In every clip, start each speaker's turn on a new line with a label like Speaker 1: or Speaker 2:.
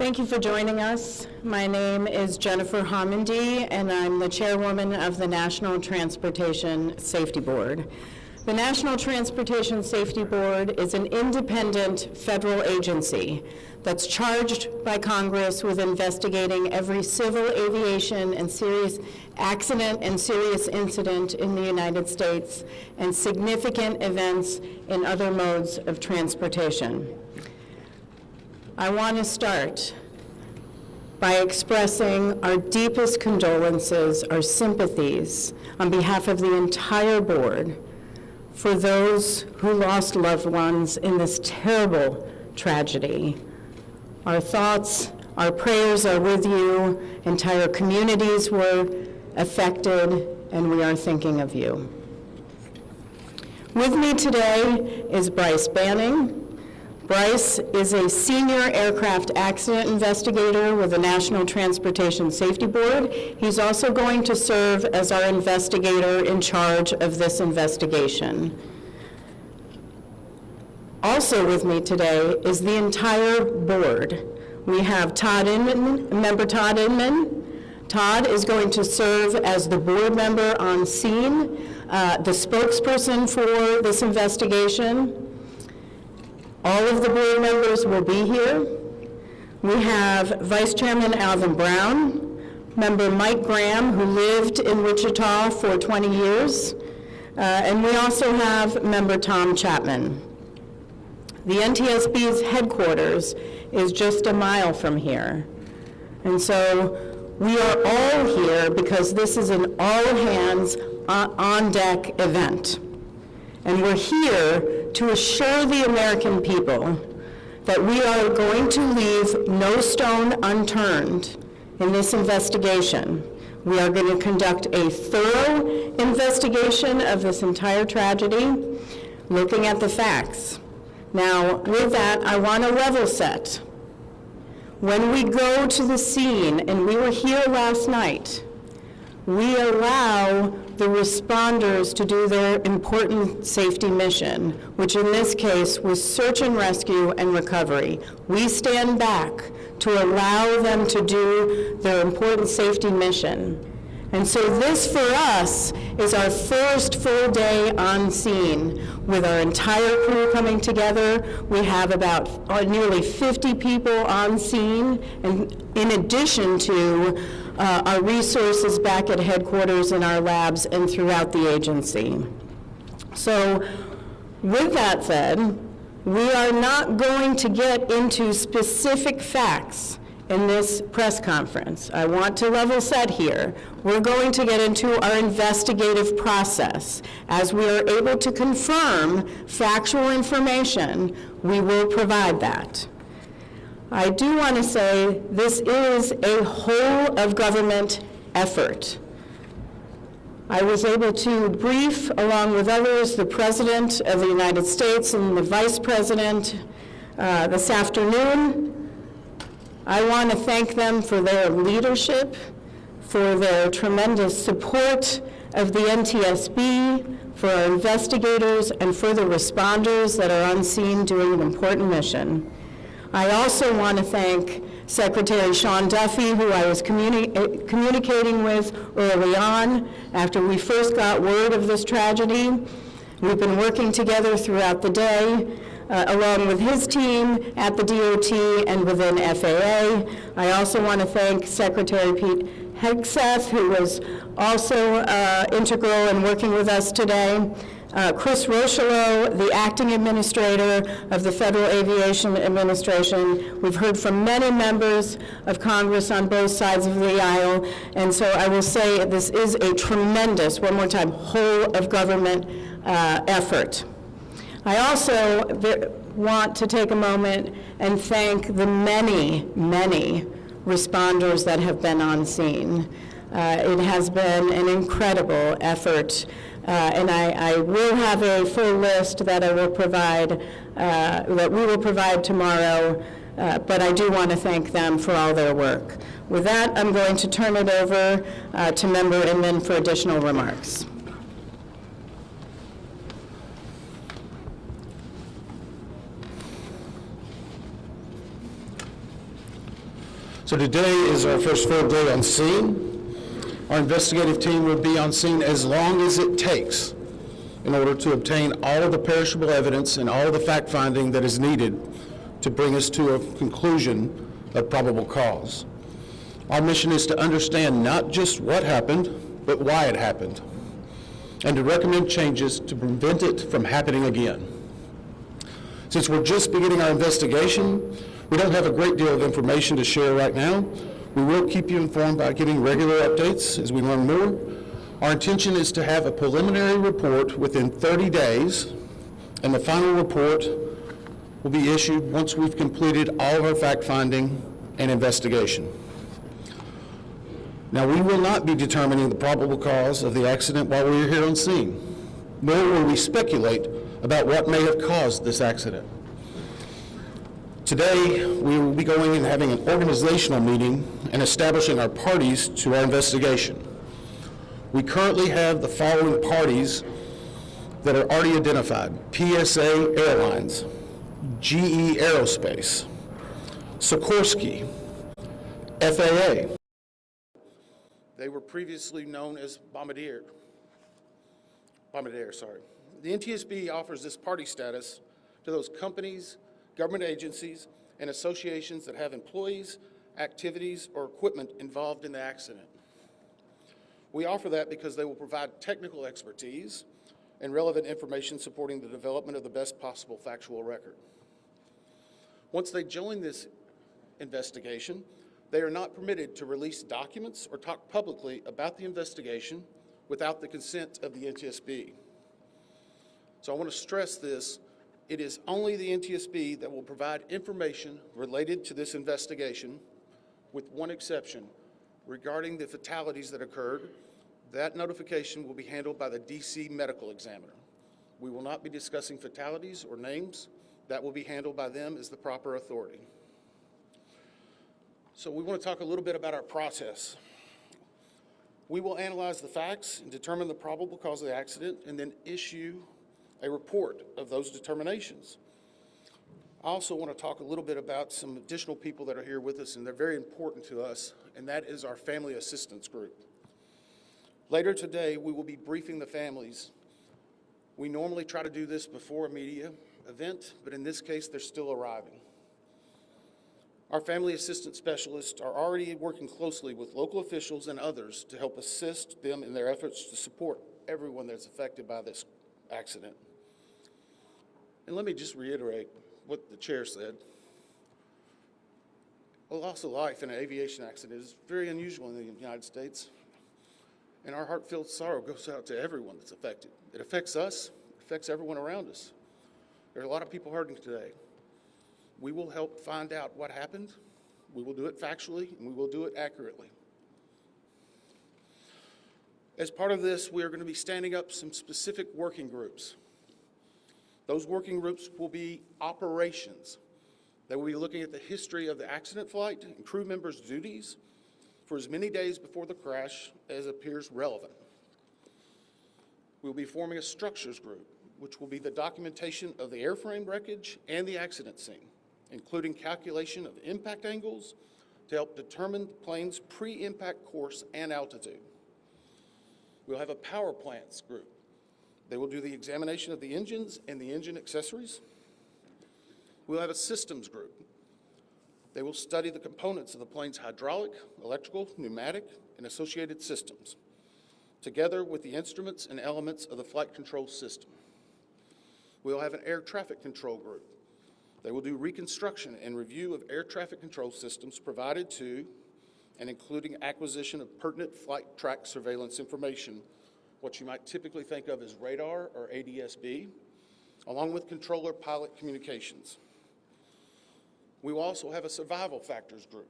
Speaker 1: Thank you for joining us. My name is Jennifer Homendy, and I'm the chairwoman of the National Transportation Safety Board. The National Transportation Safety Board is an independent federal agency that's charged by Congress with investigating every civil aviation and serious accident and serious incident in the United States and significant events in other modes of transportation. I want to start by expressing our deepest condolences, our sympathies on behalf of the entire board for those who lost loved ones in this terrible tragedy. Our thoughts, our prayers are with you. Entire communities were affected, and we are thinking of you. With me today is Bryce Banning. Bryce is a senior aircraft accident investigator with the National Transportation Safety Board. He's also going to serve as our investigator in charge of this investigation. Also with me today is the entire board. We have Todd Inman, member Todd Inman. Todd is going to serve as the board member on scene, the spokesperson for this investigation. All of the board members will be here. We have Vice Chairman Alvin Brown, member Mike Graham, who lived in Wichita for 20 years, and we also have member Tom Chapman. The NTSB's headquarters is just a mile from here, and so we are all here because this is an all-hands on-deck event. And we're here to assure the American people that we are going to leave no stone unturned in this investigation. We are going to conduct a thorough investigation of this entire tragedy, looking at the facts. Now, with that, I want to level set. When we go to the scene, and we were here last night, we allow the responders to do their important safety mission, which in this case was search and rescue and recovery. We stand back to allow them to do their important safety mission. And so this, for us, is our first full day on scene with our entire crew coming together. We have about nearly 50 people on scene, and in addition to our resources back at headquarters in our labs and throughout the agency. So with that said, we are not going to get into specific facts in this press conference. I want to level set here. We're going to get into our investigative process. As we are able to confirm factual information, we will provide that. I do want to say this is a whole of government effort. I was able to brief, along with others, the President of the United States and the Vice President this afternoon. I want to thank them for their leadership, for their tremendous support of the NTSB, for our investigators, and for the responders that are on scene doing an important mission. I also want to thank Secretary Sean Duffy, who I was communicating with early on after we first got word of this tragedy. We've been working together throughout the day, along with his team at the DOT and within FAA. I also want to thank Secretary Pete Hegseth, who was also integral in working with us today. Chris Rocheleau, the acting administrator of the Federal Aviation Administration. We've heard from many members of Congress on both sides of the aisle, and so I will say this is a tremendous, one more time, whole of government effort. I also want to take a moment and thank the many, many responders that have been on scene. It has been an incredible effort. And I will have a full list that I will provide, that we will provide tomorrow, but I do want to thank them for all their work. With that, I'm going to turn it over to Member Inman for additional remarks.
Speaker 2: So today is our first full day on scene. Our investigative team will be on scene as long as it takes in order to obtain all of the perishable evidence and all of the fact-finding that is needed to bring us to a conclusion of probable cause. Our mission is to understand not just what happened, but why it happened, and to recommend changes to prevent it from happening again. Since we're just beginning our investigation, we don't have a great deal of information to share right now. We will keep you informed by giving regular updates as we learn more. Our intention is to have a preliminary report within 30 days, and the final report will be issued once we've completed all of our fact-finding and investigation. Now, we will not be determining the probable cause of the accident while we're here on scene, nor will we speculate about what may have caused this accident. Today, we will be going and having an organizational meeting and establishing our parties to our investigation. We currently have the following parties that are already identified: PSA Airlines, GE Aerospace, Sikorsky, FAA. They were previously known as Bombardier, sorry. The NTSB offers this party status to those companies, government agencies, and associations that have employees, activities, or equipment involved in the accident. We offer that because they will provide technical expertise and relevant information supporting the development of the best possible factual record. Once they join this investigation, they are not permitted to release documents or talk publicly about the investigation without the consent of the NTSB. So I want to stress this. It is only the NTSB that will provide information related to this investigation, with one exception. Regarding the fatalities that occurred, that notification will be handled by the DC medical examiner. We will not be discussing fatalities or names. That will be handled by them as the proper authority. So we want to talk a little bit about our process. We will analyze the facts and determine the probable cause of the accident, and then issue a report of those determinations. I also want to talk a little bit about some additional people that are here with us, and they're very important to us, and that is our family assistance group. Later today, we will be briefing the families. We normally try to do this before a media event, but in this case, they're still arriving. Our family assistance specialists are already working closely with local officials and others to help assist them in their efforts to support everyone that's affected by this accident. And let me just reiterate what the chair said. A loss of life in an aviation accident is very unusual in the United States, and our heartfelt sorrow goes out to everyone that's affected. It affects us, it affects everyone around us. There are a lot of people hurting today. We will help find out what happened. We will do it factually, and we will do it accurately. As part of this, we are going to be standing up some specific working groups. Those working groups will be operations. They will be looking at the history of the accident flight and crew members' duties for as many days before the crash as appears relevant. We'll be forming a structures group, which will be the documentation of the airframe wreckage and the accident scene, including calculation of impact angles to help determine the plane's pre-impact course and altitude. We'll have a power plants group. They will do the examination of the engines and the engine accessories. We'll have a systems group. They will study the components of the plane's hydraulic, electrical, pneumatic, and associated systems, together with the instruments and elements of the flight control system. We'll have an air traffic control group. They will do reconstruction and review of air traffic control systems provided to and including acquisition of pertinent flight track surveillance information, what you might typically think of as radar or ADSB, along with controller pilot communications. We will also have a survival factors group.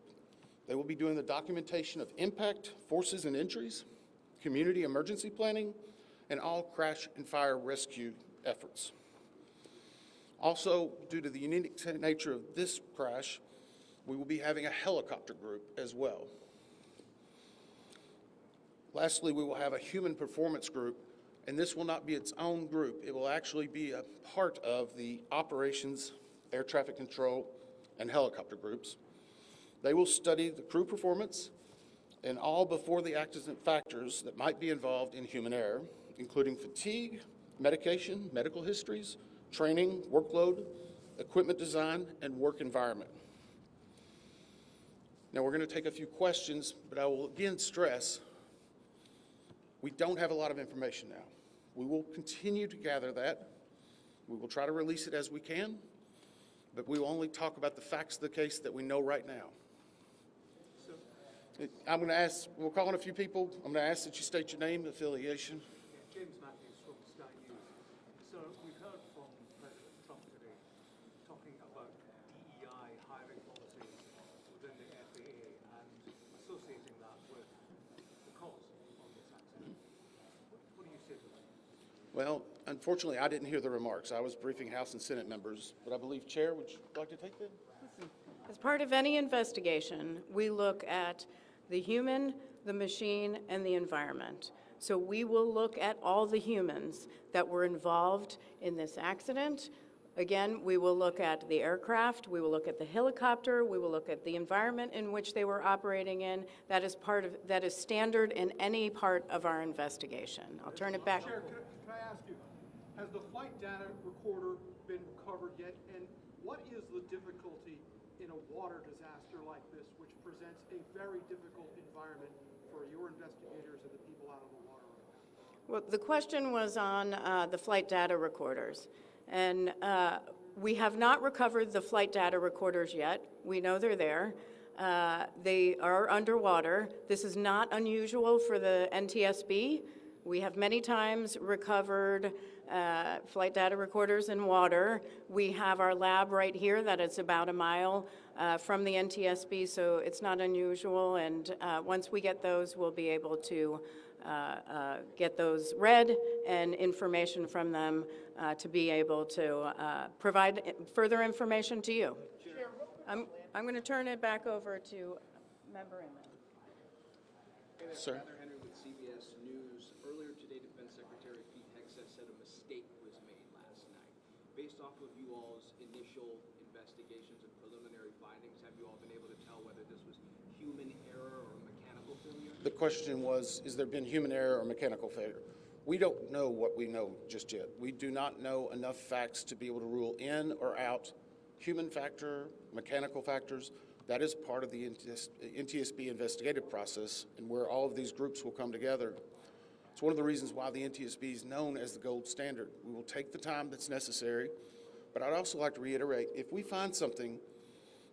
Speaker 2: They will be doing the documentation of impact, forces and injuries, community emergency planning, and all crash and fire rescue efforts. Also, due to the unique nature of this crash, we will be having a helicopter group as well. Lastly, we will have a human performance group, and this will not be its own group. It will actually be a part of the operations, air traffic control, and helicopter groups. They will study the crew performance and all before the accident factors that might be involved in human error, including fatigue, medication, medical histories, training, workload, equipment design, and work environment. Now we're going to take a few questions, but I will again stress, we don't have a lot of information now. We will continue to gather that. We will try to release it as we can, but we will only talk about the facts of the case that we know right now. I'm going to ask, we'll call on a few people. I'm going to ask that you state your name and affiliation.
Speaker 3: James Matthews from Sky News. So we've heard from President Trump today talking about DEI hiring policies within the FAA and associating that with the cause of this accident. What do you say to that?
Speaker 2: Well, unfortunately, I didn't hear the remarks. I was briefing House and Senate members, but I believe, Chair, would you like to take that?
Speaker 1: As part of any investigation, we look at the human, the machine, and the environment. So we will look at all the humans that were involved in this accident. Again, we will look at the aircraft, we will look at the helicopter, we will look at the environment in which they were operating in. That is standard in any part of our investigation. I'll turn it back.
Speaker 3: Chair, can I ask you, has the flight data recorder been recovered yet? And what is the difficulty in a water disaster like this, which presents a very difficult environment for your investigators and the people out on the water?
Speaker 1: Well, the question was on the flight data recorders. And we have not recovered the flight data recorders yet. We know they're there. They are underwater. This is not unusual for the NTSB. We have many times recovered flight data recorders in water. We have our lab right here that is about a mile from the NTSB, so it's not unusual. And once we get those, we'll be able to get those read and information from them to be able to provide further information to you. I'm going to turn it back over to Member Inman.
Speaker 2: Sir.
Speaker 4: Henry with CBS News. Earlier today, Defense Secretary Pete Hegseth said a mistake was made last night. Based off of you all's initial investigations and preliminary findings, have you all been able to tell whether this was human error or mechanical failure?
Speaker 2: The question was, has there been human error or mechanical failure? We don't know what we know just yet. We do not know enough facts to be able to rule in or out human factor, mechanical factors. That is part of the NTSB investigative process and where all of these groups will come together. It's one of the reasons why the NTSB is known as the gold standard. We will take the time that's necessary, but I'd also like to reiterate, if we find something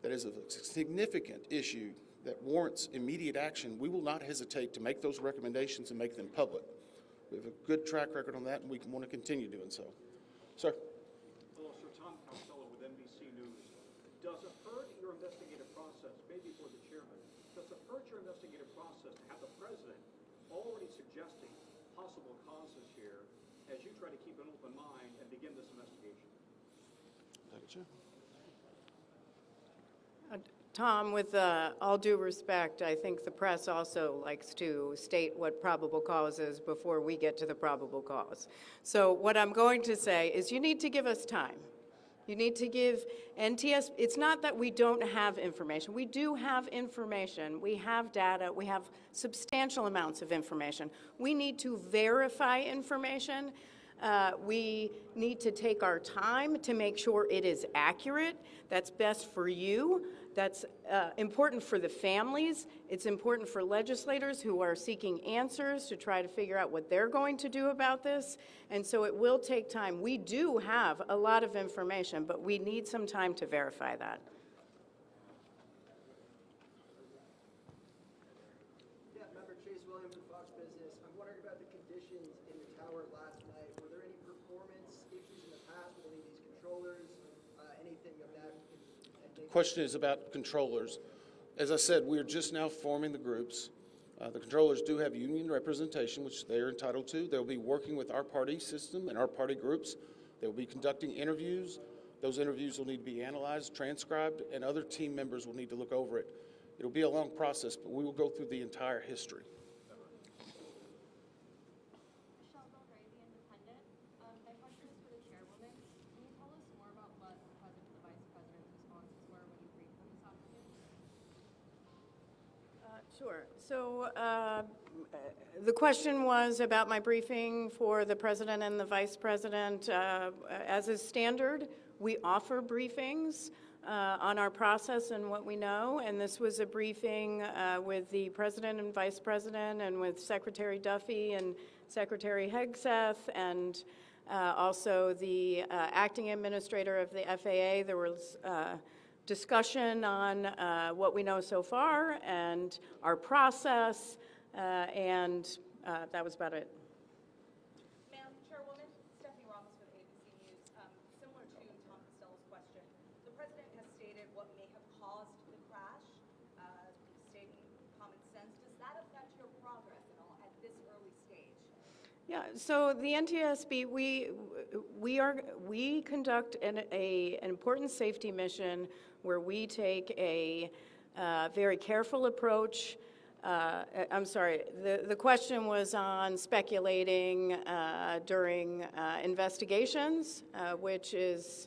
Speaker 2: that is a significant issue that warrants immediate action, we will not hesitate to make those recommendations and make them public. We have a good track record on that, and we want to continue doing so. Sir.
Speaker 5: Hello, Sir. Tom Costello with NBC News. Does it hurt your investigative process, maybe for the chairman, does it hurt your investigative process to have the president already suggesting possible causes here as you try to keep an open mind and begin this investigation?
Speaker 1: Tom, with all due respect, I think the press also likes to state what probable cause is before we get to the probable cause. So what I'm going to say is you need to give us time. You need to give NTSB, it's not that we don't have information. We do have information. We have data. We have substantial amounts of information. We need to verify information. We need to take our time to make sure it is accurate. That's best for you. That's important for the families. It's important for legislators who are seeking answers to try to figure out what they're going to do about this. And so it will take time. We do have a lot of information, but we need some time to verify that.
Speaker 6: Yeah, Member Chase Williams with Fox Business. I'm wondering about the conditions in the tower last night. Were there any performance issues in the past with any of these controllers? Anything of that?
Speaker 2: Question is about controllers. As I said, we are just now forming the groups. The controllers do have union representation, which they are entitled to. They'll be working with our party system and our party groups. They'll be conducting interviews. Those interviews will need to be analyzed, transcribed, and other team members will need to look over it. It'll be a long process, but we will go through the entire history.
Speaker 7: My question is for the chairwoman. Can you tell us more about what the president and the vice president's responses were when you briefed them this afternoon?
Speaker 1: Sure. So the question was about my briefing for the president and the vice president. As is standard, we offer briefings on our process and what we know, and this was a briefing with the president and vice president and with Secretary Duffy and Secretary Hegseth and also the acting administrator of the FAA. There was discussion on what we know so far and our process, and that was about it.
Speaker 7: Madam Chairwoman, Stephanie Ramos with ABC News. Similar to Tom Costello's question, the president has stated what may have caused the crash, stating common sense. Does that affect your progress at all at this early stage?
Speaker 1: Yeah, so the NTSB, we conduct an important safety mission where we take a very careful approach. I'm sorry, the question was on speculating during investigations, which is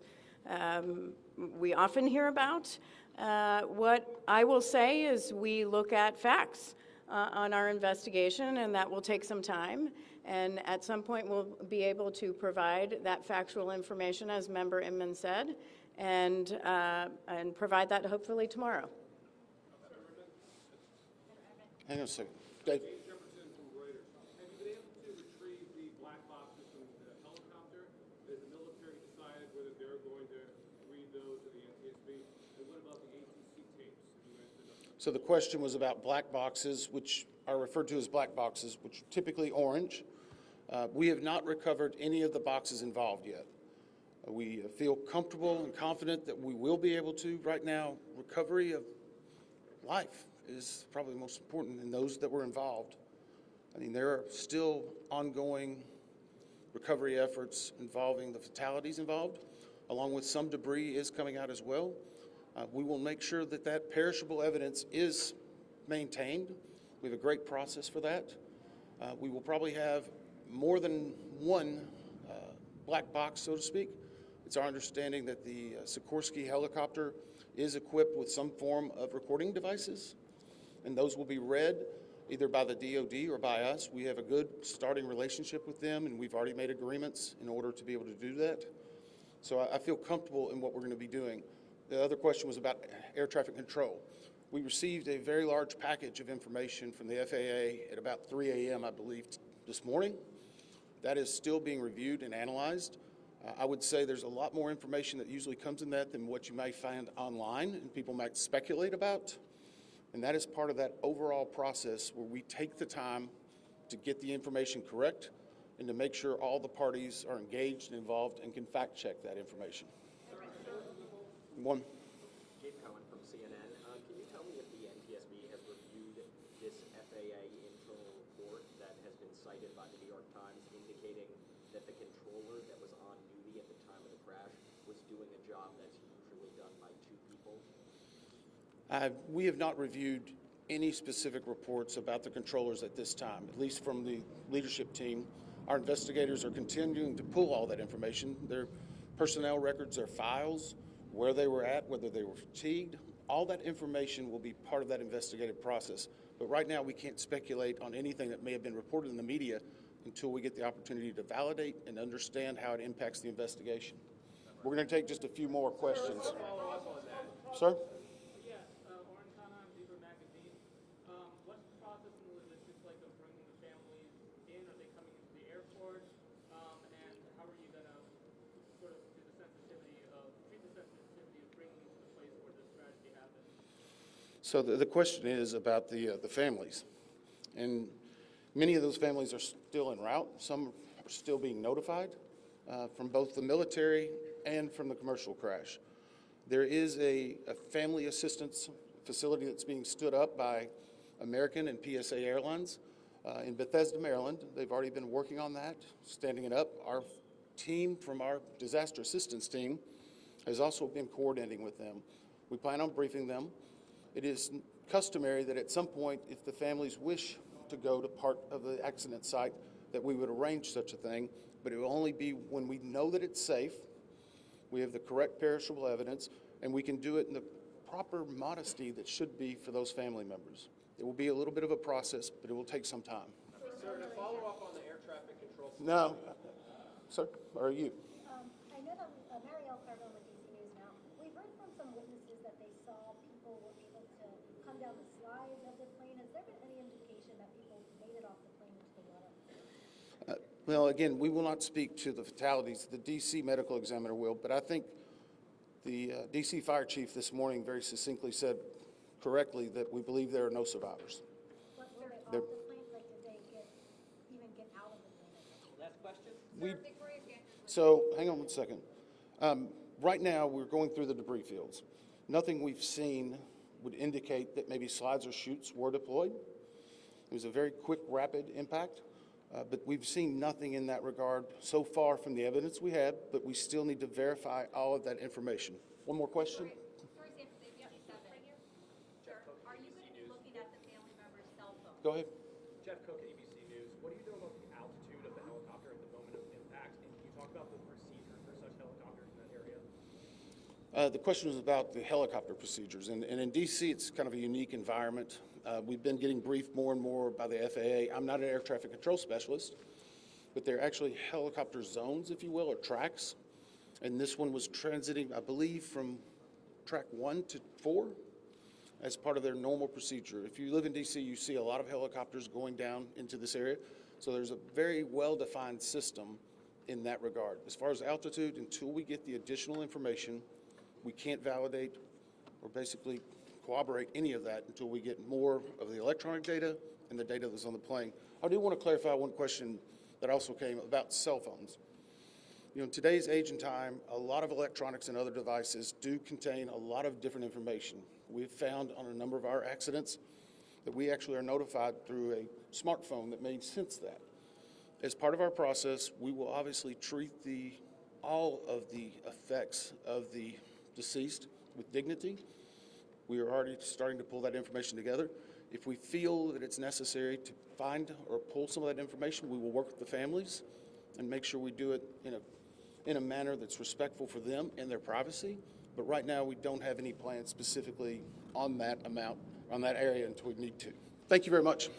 Speaker 1: we often hear about. What I will say is we look at facts on our investigation, and that will take some time. And at some point, we'll be able to provide that factual information, as Member Inman said, and provide that hopefully tomorrow.
Speaker 2: Hang on a second. Dave.
Speaker 8: Jefferson from Reuters. Have you been able to retrieve the black boxes from the helicopter? Has the military decided whether they're going to read those to the NTSB? And what about the ATC tapes? Have you guys been up?
Speaker 2: So the question was about black boxes, which are referred to as black boxes, which are typically orange. We have not recovered any of the boxes involved yet. We feel comfortable and confident that we will be able to. Right now, recovery of life is probably most important in those that were involved. I mean, there are still ongoing recovery efforts involving the fatalities involved, along with some debris is coming out as well. We will make sure that that perishable evidence is maintained. We have a great process for that. We will probably have more than one black box, so to speak. It's our understanding that the Sikorsky helicopter is equipped with some form of recording devices, and those will be read either by the DoD or by us. We have a good starting relationship with them, and we've already made agreements in order to be able to do that. So I feel comfortable in what we're going to be doing. The other question was about air traffic control. We received a very large package of information from the FAA at about 3 a.m., I believe, this morning. That is still being reviewed and analyzed. I would say there's a lot more information that usually comes in that than what you may find online and people might speculate about. And that is part of that overall process where we take the time to get the information correct and to make sure all the parties are engaged and involved and can fact check that information. One.
Speaker 9: Gabe Cohen from CNN. Can you tell me if the NTSB has reviewed this FAA internal report that has been cited by the New York Times indicating that the controller that was on duty at the time of the crash was doing a job that's usually done by two people?
Speaker 2: We have not reviewed any specific reports about the controllers at this time, at least from the leadership team. Our investigators are continuing to pull all that information, their personnel records, their files, where they were at, whether they were fatigued. All that information will be part of that investigative process. But right now, we can't speculate on anything that may have been reported in the media until we get the opportunity to validate and understand how it impacts the investigation. We're going to take just a few more questions. Sir?
Speaker 8: Yes, Oren Khanna, Deeper Magazine. What's the process and the logistics like of bringing the families in? Are they coming into the airport? And how are you going to sort of treat the sensitivity of bringing them to the place where this tragedy happened?
Speaker 2: So the question is about the families. And many of those families are still en route. Some are still being notified from both the military and from the commercial crash. There is a family assistance facility that's being stood up by American and PSA Airlines in Bethesda, Maryland. They've already been working on that, standing it up. Our team from our disaster assistance team has also been coordinating with them. We plan on briefing them. It is customary that at some point, if the families wish to go to part of the accident site, that we would arrange such a thing, but it will only be when we know that it's safe, we have the correct perishable evidence, and we can do it in the proper modesty that should be for those family members. It will be a little bit of a process, but it will take some time.
Speaker 9: Sir, to follow up on the air traffic control.
Speaker 2: No, sir, or you?
Speaker 10: I know that Marielle Carbone with DC News now. We've heard from some witnesses that they saw people were able to come down the slides of the plane. Has there been any indication that people made it off the plane into the water?
Speaker 2: Well, again, we will not speak to the fatalities. The DC medical examiner will, but I think the DC fire chief this morning very succinctly said correctly that we believe there are no survivors.
Speaker 10: But were they off
Speaker 2: They're-
Speaker 10: the plane? Like, did they even get out of the plane?
Speaker 4: Last question?
Speaker 2: We, so, hang on one second. Right now, we're going through the debris fields. Nothing we've seen would indicate that maybe slides or chutes were deployed. It was a very quick, rapid impact, but we've seen nothing in that regard so far from the evidence we had, but we still need to verify all of that information. One more question?
Speaker 7: For example, the ABC7, sir, are you going to be looking at the family member's cell phone?
Speaker 2: Go ahead.
Speaker 11: Jeff Cook, ABC News. What do you know about the altitude of the helicopter at the moment of impact? And can you talk about the procedure for such helicopters in that area?
Speaker 2: The question was about the helicopter procedures. And in D.C., it's kind of a unique environment. We've been getting briefed more and more by the FAA. I'm not an air traffic control specialist, but they're actually helicopter zones, if you will, or tracks. And this one was transiting, I believe, from track 1 to 4 as part of their normal procedure. If you live in D.C., you see a lot of helicopters going down into this area. So there's a very well-defined system in that regard. As far as altitude, until we get the additional information, we can't validate or basically corroborate any of that until we get more of the electronic data and the data that's on the plane. I do want to clarify one question that also came about cell phones. You know, in today's age and time, a lot of electronics and other devices do contain a lot of different information. We've found on a number of our accidents that we actually are notified through a smartphone that may sense that. As part of our process, we will obviously treat all of the effects of the deceased with dignity. We are already starting to pull that information together. If we feel that it's necessary to find or pull some of that information, we will work with the families and make sure we do it in a manner that's respectful for them and their privacy. But right now, we don't have any plans specifically on that amount, on that area until we need to. Thank you very much.